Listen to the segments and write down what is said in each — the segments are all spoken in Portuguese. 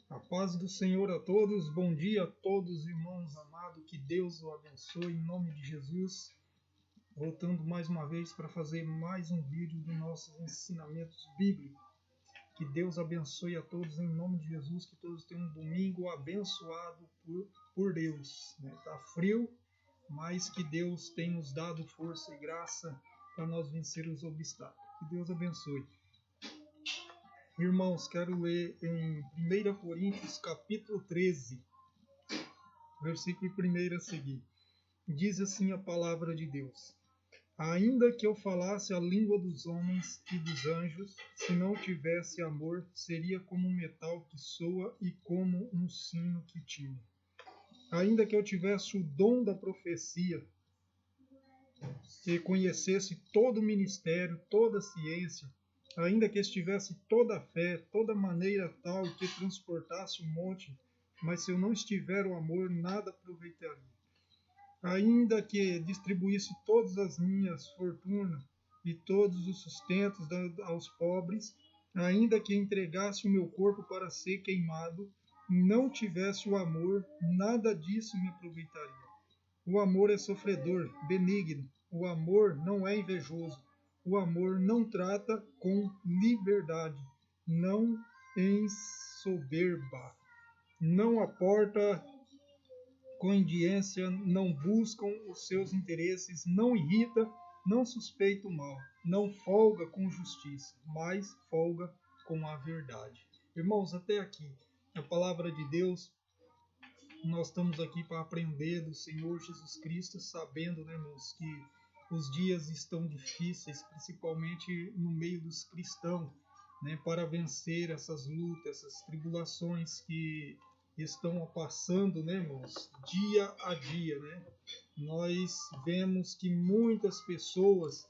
A paz do Senhor a todos, bom dia a todos, irmãos amados, que Deus o abençoe em nome de Jesus. Voltando mais uma vez para fazer mais um vídeo dos nossos ensinamentos bíblicos. Que Deus abençoe a todos em nome de Jesus, que todos tenham um domingo abençoado por Deus. Está frio, mas que Deus tem nos dado força e graça para nós vencer os obstáculos. Que Deus abençoe. Irmãos, quero ler em 1 Coríntios capítulo 13, versículo 1 a seguir. Diz assim a palavra de Deus: Ainda que eu falasse a língua dos homens e dos anjos, se não tivesse amor, seria como um metal que soa e como um sino que tine. Ainda que eu tivesse o dom da profecia, e conhecesse todo o ministério, toda a ciência, ainda que estivesse toda a fé, toda maneira tal que transportasse um monte, mas se eu não estiver o amor, nada aproveitaria. Ainda que distribuísse todas as minhas fortunas e todos os sustentos aos pobres, ainda que entregasse o meu corpo para ser queimado, não tivesse o amor, nada disso me aproveitaria. O amor é sofredor, benigno. O amor não é invejoso. O amor não trata com liberdade, não ensoberba, não aporta com indiência, não buscam os seus interesses, não irrita, não suspeita o mal, não folga com justiça, mas folga com a verdade. Irmãos, até aqui, a palavra de Deus. Nós estamos aqui para aprender do Senhor Jesus Cristo, sabendo, né, irmãos, que os dias estão difíceis, principalmente no meio dos cristãos, né, para vencer essas lutas, essas tribulações que estão passando, né, irmãos, dia a dia, né? Nós vemos que muitas pessoas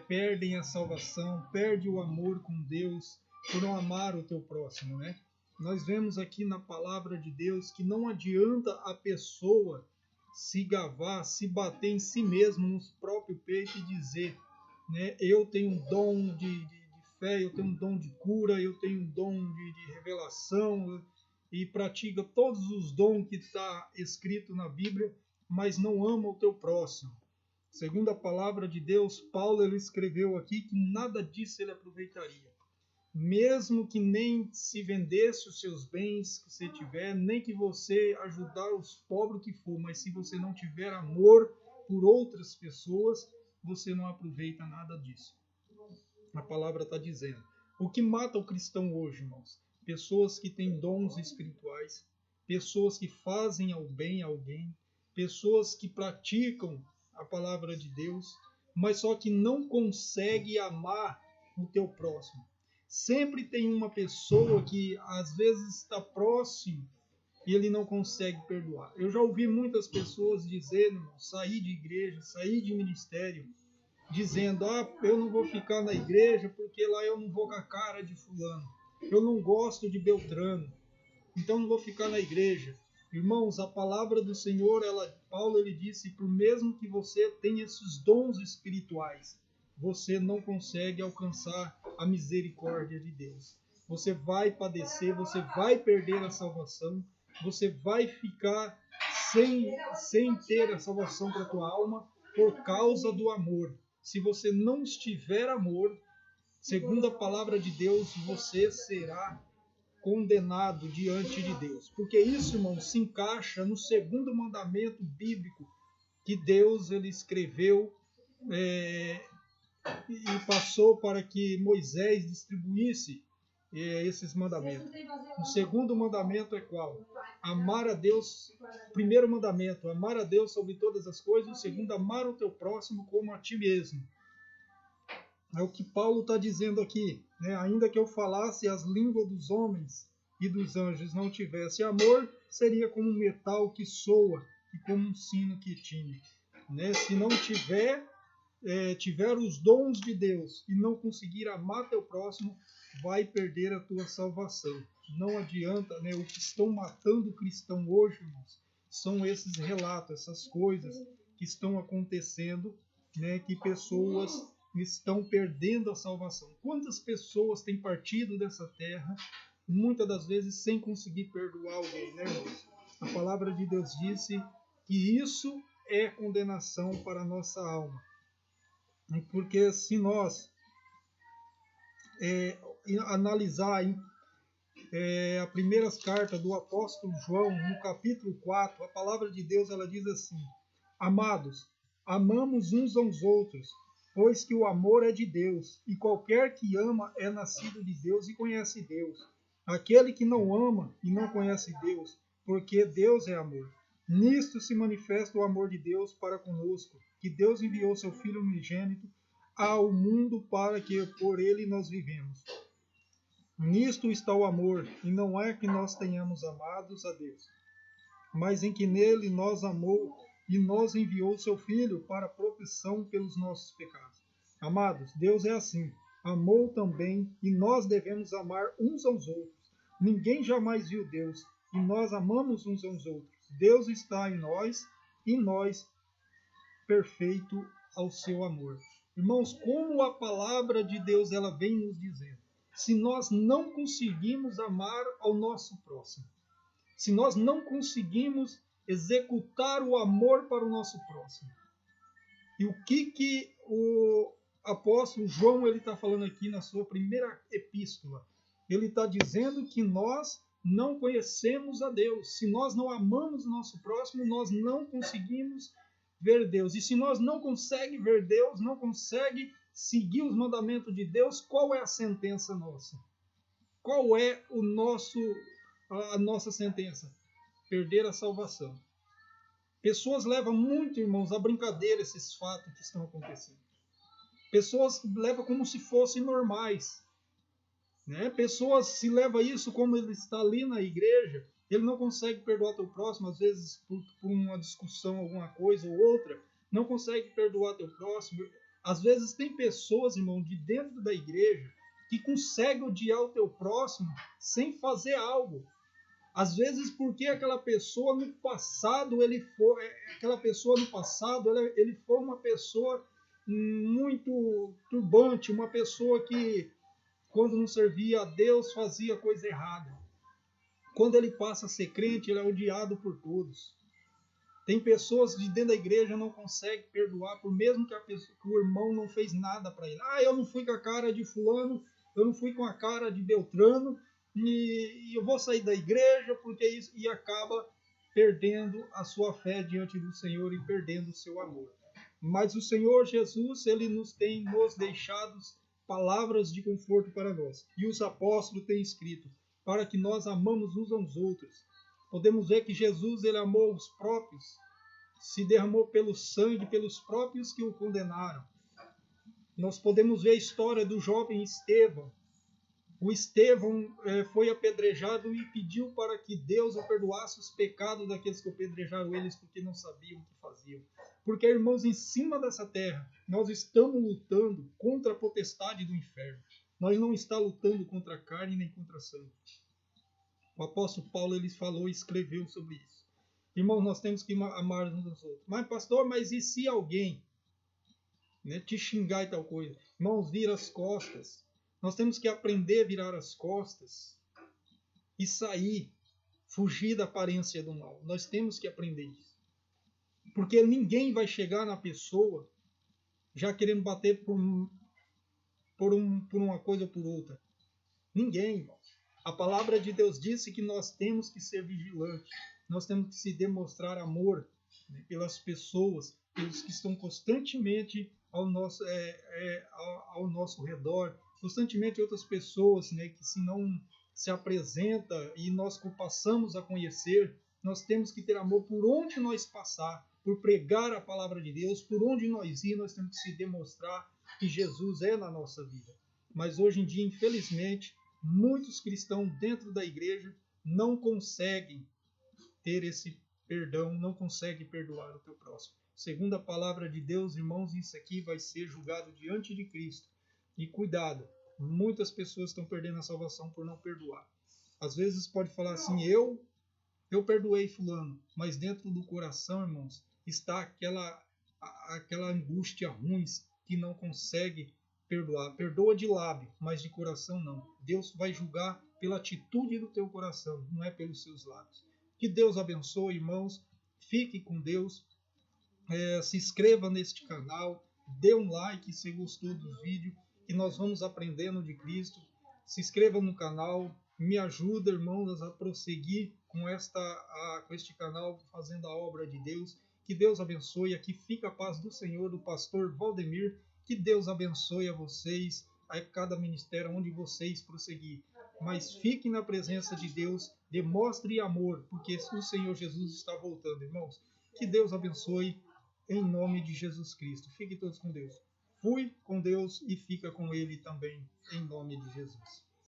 perdem a salvação, perdem o amor com Deus por não amar o teu próximo, né? Nós vemos aqui na palavra de Deus que não adianta a pessoa se gabar, se bater em si mesmo no próprio peito e dizer, né, eu tenho um dom de fé, eu tenho um dom de cura, eu tenho um dom de revelação, e pratica todos os dons que está escrito na Bíblia, mas não ama o teu próximo. Segundo a palavra de Deus, Paulo ele escreveu aqui que nada disso ele aproveitaria. Mesmo que nem se vendesse os seus bens que você tiver, nem que você ajudar os pobres que for, mas se você não tiver amor por outras pessoas, você não aproveita nada disso. A palavra está dizendo. O que mata o cristão hoje, irmãos? Pessoas que têm dons espirituais, pessoas que fazem ao bem a alguém, pessoas que praticam a palavra de Deus, mas só que não consegue amar o teu próximo. Sempre tem uma pessoa que às vezes está próximo e ele não consegue perdoar. Eu já ouvi muitas pessoas dizendo, sair de igreja, sair de ministério, dizendo, eu não vou ficar na igreja porque lá eu não vou com a cara de fulano. Eu não gosto de Beltrano, então não vou ficar na igreja. Irmãos, a palavra do Senhor, Paulo ele disse, por mesmo que você tenha esses dons espirituais, você não consegue alcançar a misericórdia de Deus. Você vai padecer, você vai perder a salvação, você vai ficar sem ter a salvação para a tua alma por causa do amor. Se você não estiver amor, segundo a palavra de Deus, você será condenado diante de Deus. Porque isso, irmão, se encaixa no segundo mandamento bíblico que Deus ele escreveu e passou para que Moisés distribuísse esses mandamentos. O segundo mandamento é qual? Amar a Deus. Primeiro mandamento, amar a Deus sobre todas as coisas. O segundo, amar o teu próximo como a ti mesmo. É o que Paulo está dizendo aqui, né? Ainda que eu falasse as línguas dos homens e dos anjos, não tivesse amor, seria como um metal que soa e como um sino que tine. Né? Se não tiver os dons de Deus e não conseguir amar teu próximo, vai perder a tua salvação. Não adianta, né? O que estão matando o cristão hoje, irmãos, são esses relatos, essas coisas que estão acontecendo, né? Que pessoas estão perdendo a salvação. Quantas pessoas têm partido dessa terra muitas das vezes sem conseguir perdoar alguém, né, irmãos? A palavra de Deus disse que isso é condenação para a nossa alma. Porque se nós analisar a primeira carta do apóstolo João, no capítulo 4, a palavra de Deus ela diz assim: Amados, amamos uns aos outros, pois que o amor é de Deus, e qualquer que ama é nascido de Deus e conhece Deus. Aquele que não ama e não conhece Deus, porque Deus é amor. Nisto se manifesta o amor de Deus para conosco, que Deus enviou seu Filho unigênito ao mundo para que por ele nós vivemos. Nisto está o amor, e não é que nós tenhamos amados a Deus, mas em que nele nos amou e nos enviou seu Filho para propiciação pelos nossos pecados. Amados, Deus é assim, amou também, e nós devemos amar uns aos outros. Ninguém jamais viu Deus, e nós amamos uns aos outros. Deus está em nós, e nós perfeito ao seu amor. Irmãos, como a palavra de Deus ela vem nos dizendo, se nós não conseguimos amar ao nosso próximo, se nós não conseguimos executar o amor para o nosso próximo. E o que o apóstolo João ele está falando aqui na sua primeira epístola? Ele está dizendo que nós não conhecemos a Deus. Se nós não amamos o nosso próximo, nós não conseguimos ver Deus. E se nós não conseguimos ver Deus, não conseguimos seguir os mandamentos de Deus, qual é a sentença nossa? Qual é a nossa sentença? Perder a salvação. Pessoas levam muito, irmãos, a brincadeira esses fatos que estão acontecendo. Pessoas levam como se fossem normais. Né? Pessoas se levam isso como ele está ali na igreja, ele não consegue perdoar teu próximo, às vezes por uma discussão, alguma coisa ou outra, não consegue perdoar teu próximo. Às vezes tem pessoas, irmão, de dentro da igreja que conseguem odiar o teu próximo sem fazer algo. Às vezes porque aquela pessoa no passado ele foi uma pessoa muito turbante, uma pessoa que quando não servia a Deus fazia coisa errada. Quando ele passa a ser crente, ele é odiado por todos. Tem pessoas de dentro da igreja não conseguem perdoar, por mesmo que o irmão não fez nada para ele. Eu não fui com a cara de fulano, eu não fui com a cara de Beltrano, e eu vou sair da igreja porque isso, e acaba perdendo a sua fé diante do Senhor e perdendo o seu amor. Mas o Senhor Jesus, ele nos deixado palavras de conforto para nós. E os apóstolos têm escrito, para que nós amamos uns aos outros. Podemos ver que Jesus ele amou os próprios, se derramou pelo sangue, pelos próprios que o condenaram. Nós podemos ver a história do jovem Estevão. O Estevão foi apedrejado e pediu para que Deus o perdoasse os pecados daqueles que apedrejaram eles, porque não sabiam o que faziam. Porque, irmãos, em cima dessa terra, nós estamos lutando contra a potestade do inferno. Nós não estamos lutando contra a carne nem contra a sangue. O apóstolo Paulo ele falou e escreveu sobre isso. Irmãos, nós temos que amar uns aos outros. Mas, pastor, e se alguém te xingar e tal coisa? Irmãos, vira as costas. Nós temos que aprender a virar as costas e sair, fugir da aparência do mal. Nós temos que aprender isso. Porque ninguém vai chegar na pessoa já querendo bater por uma coisa ou por outra. Ninguém, irmão. A palavra de Deus disse que nós temos que ser vigilantes. Nós temos que se demonstrar amor pelas pessoas, pelos que estão constantemente ao nosso redor, constantemente outras pessoas que se não se apresenta e nós passamos a conhecer, nós temos que ter amor por onde nós passar, por pregar a palavra de Deus, por onde nós ir, nós temos que se demonstrar que Jesus é na nossa vida. Mas hoje em dia, infelizmente, muitos cristãos dentro da igreja não conseguem ter esse perdão, não conseguem perdoar o teu próximo. Segundo a palavra de Deus, irmãos, isso aqui vai ser julgado diante de Cristo. E cuidado, muitas pessoas estão perdendo a salvação por não perdoar. Às vezes pode falar assim, eu perdoei fulano, mas dentro do coração, irmãos, está aquela angústia ruim que não consegue perdoar. Perdoa de lábio, mas de coração não. Deus vai julgar pela atitude do teu coração, não é pelos seus lábios. Que Deus abençoe, irmãos. Fique com Deus. Se inscreva neste canal, dê um like se gostou do vídeo, que nós vamos aprendendo de Cristo. Se inscreva no canal, me ajuda, irmãos, a prosseguir com este canal, fazendo a obra de Deus. Que Deus abençoe. Aqui fica a paz do Senhor, do pastor Valdemir. Que Deus abençoe a vocês, a cada ministério onde vocês prosseguir. Mas fiquem na presença de Deus, demonstre amor, porque o Senhor Jesus está voltando, irmãos. Que Deus abençoe em nome de Jesus Cristo. Fiquem todos com Deus. Fui com Deus e fica com Ele também, em nome de Jesus.